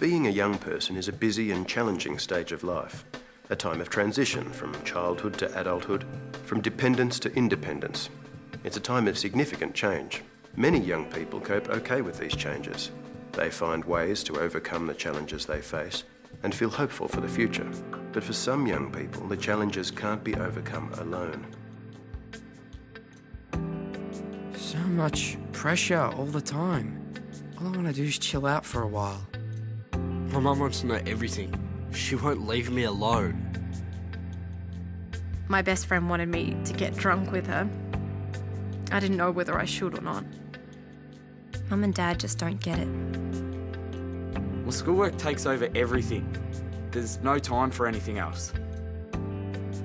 Being a young person is a busy and challenging stage of life, a time of transition from childhood to adulthood, from dependence to independence. It's a time of significant change. Many young people cope okay with these changes. They find ways to overcome the challenges they face and feel hopeful for the future. But for some young people, the challenges can't be overcome alone. So much pressure all the time. All I want to do is chill out for a while. My mum wants to know everything. She won't leave me alone. My best friend wanted me to get drunk with her. I didn't know whether I should or not. Mum and Dad just don't get it. Well, schoolwork takes over everything. There's no time for anything else.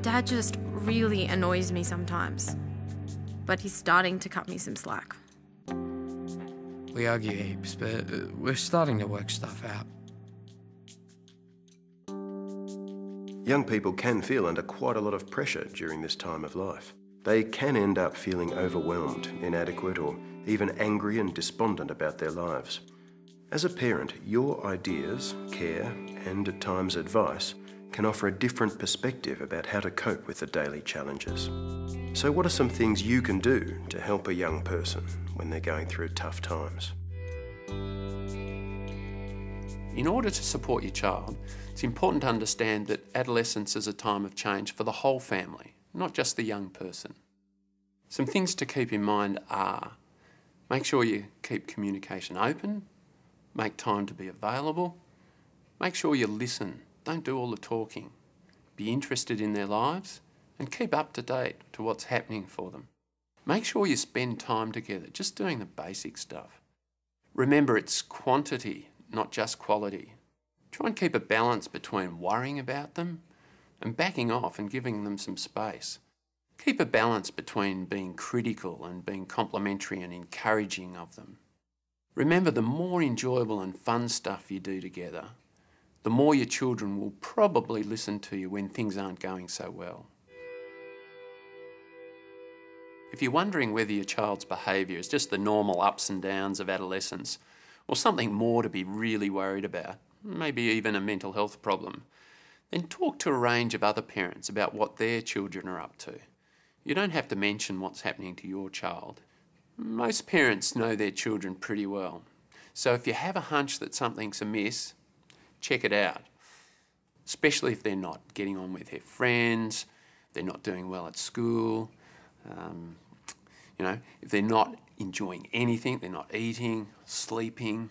Dad just really annoys me sometimes. But he's starting to cut me some slack. We argue heaps, but we're starting to work stuff out. Young people can feel under quite a lot of pressure during this time of life. They can end up feeling overwhelmed, inadequate, or even angry and despondent about their lives. As a parent, your ideas, care, and at times advice can offer a different perspective about how to cope with the daily challenges. So what are some things you can do to help a young person when they're going through tough times? In order to support your child, it's important to understand that adolescence is a time of change for the whole family, not just the young person. Some things to keep in mind are: make sure you keep communication open, make time to be available, make sure you listen, don't do all the talking, be interested in their lives, and keep up to date to what's happening for them. Make sure you spend time together, just doing the basic stuff. Remember, it's quantity, not just quality. Try and keep a balance between worrying about them and backing off and giving them some space. Keep a balance between being critical and being complimentary and encouraging of them. Remember, the more enjoyable and fun stuff you do together, the more your children will probably listen to you when things aren't going so well. If you're wondering whether your child's behaviour is just the normal ups and downs of adolescence, or something more to be really worried about, maybe even a mental health problem, then talk to a range of other parents about what their children are up to. You don't have to mention what's happening to your child. Most parents know their children pretty well, so if you have a hunch that something's amiss, check it out, especially if they're not getting on with their friends, they're not doing well at school, if they're not enjoying anything, they're not eating, sleeping.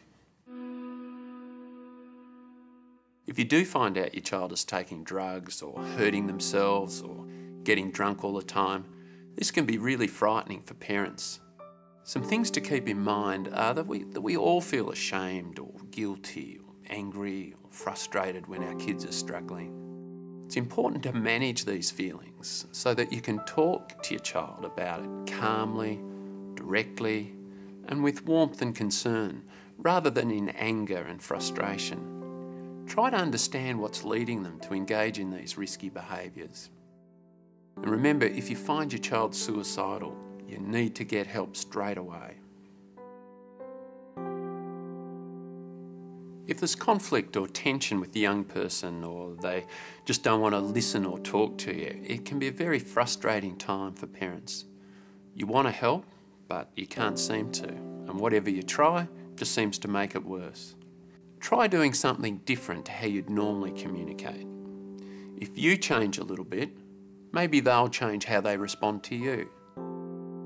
If you do find out your child is taking drugs or hurting themselves or getting drunk all the time, this can be really frightening for parents. Some things to keep in mind are that we all feel ashamed or guilty or angry or frustrated when our kids are struggling. It's important to manage these feelings so that you can talk to your child about it calmly, directly, and with warmth and concern, rather than in anger and frustration. Try to understand what's leading them to engage in these risky behaviours. And remember, if you find your child suicidal, you need to get help straight away. If there's conflict or tension with the young person, or they just don't want to listen or talk to you, it can be a very frustrating time for parents. You want to help, but you can't seem to, and whatever you try just seems to make it worse. Try doing something different to how you'd normally communicate. If you change a little bit, maybe they'll change how they respond to you.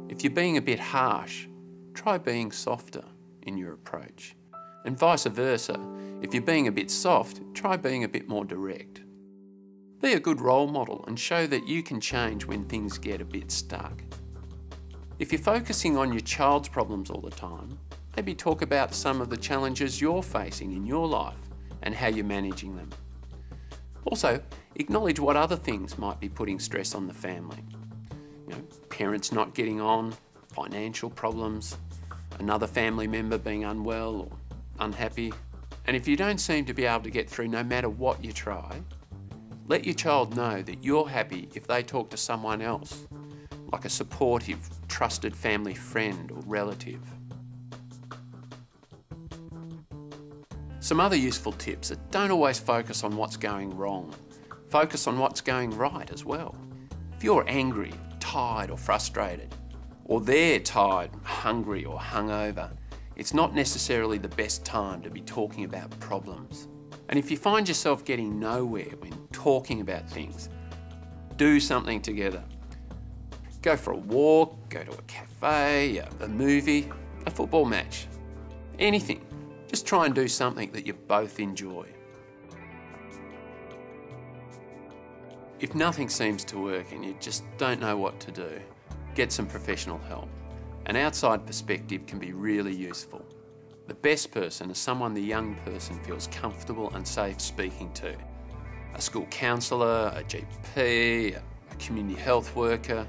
If you're being a bit harsh, try being softer in your approach. And vice versa, if you're being a bit soft, try being a bit more direct. Be a good role model and show that you can change when things get a bit stuck. If you're focusing on your child's problems all the time, maybe talk about some of the challenges you're facing in your life and how you're managing them. Also, acknowledge what other things might be putting stress on the family. Parents not getting on, financial problems, another family member being unwell or unhappy. And if you don't seem to be able to get through no matter what you try, let your child know that you're happy if they talk to someone else, like a supportive, trusted family friend or relative. Some other useful tips are don't always focus on what's going wrong. Focus on what's going right as well. If you're angry, tired or frustrated, or they're tired, hungry or hungover, it's not necessarily the best time to be talking about problems. And if you find yourself getting nowhere when talking about things, do something together. Go for a walk, go to a cafe, a movie, a football match, anything. Just try and do something that you both enjoy. If nothing seems to work and you just don't know what to do, get some professional help. An outside perspective can be really useful. The best person is someone the young person feels comfortable and safe speaking to. A school counsellor, a GP, a community health worker,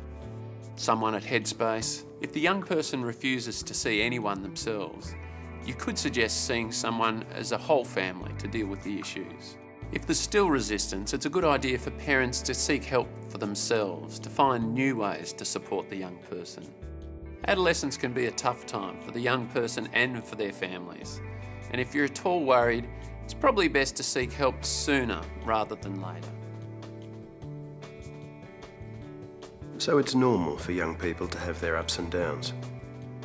someone at Headspace. If the young person refuses to see anyone themselves, you could suggest seeing someone as a whole family to deal with the issues. If there's still resistance, it's a good idea for parents to seek help for themselves, to find new ways to support the young person. Adolescence can be a tough time for the young person and for their families. And if you're at all worried, it's probably best to seek help sooner rather than later. So it's normal for young people to have their ups and downs.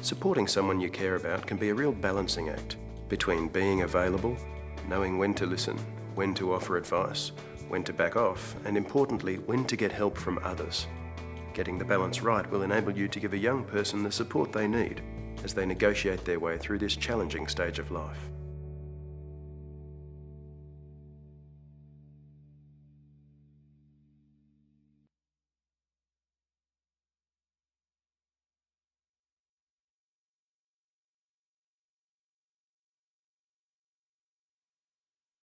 Supporting someone you care about can be a real balancing act between being available, knowing when to listen, when to offer advice, when to back off, and importantly, when to get help from others. Getting the balance right will enable you to give a young person the support they need as they negotiate their way through this challenging stage of life.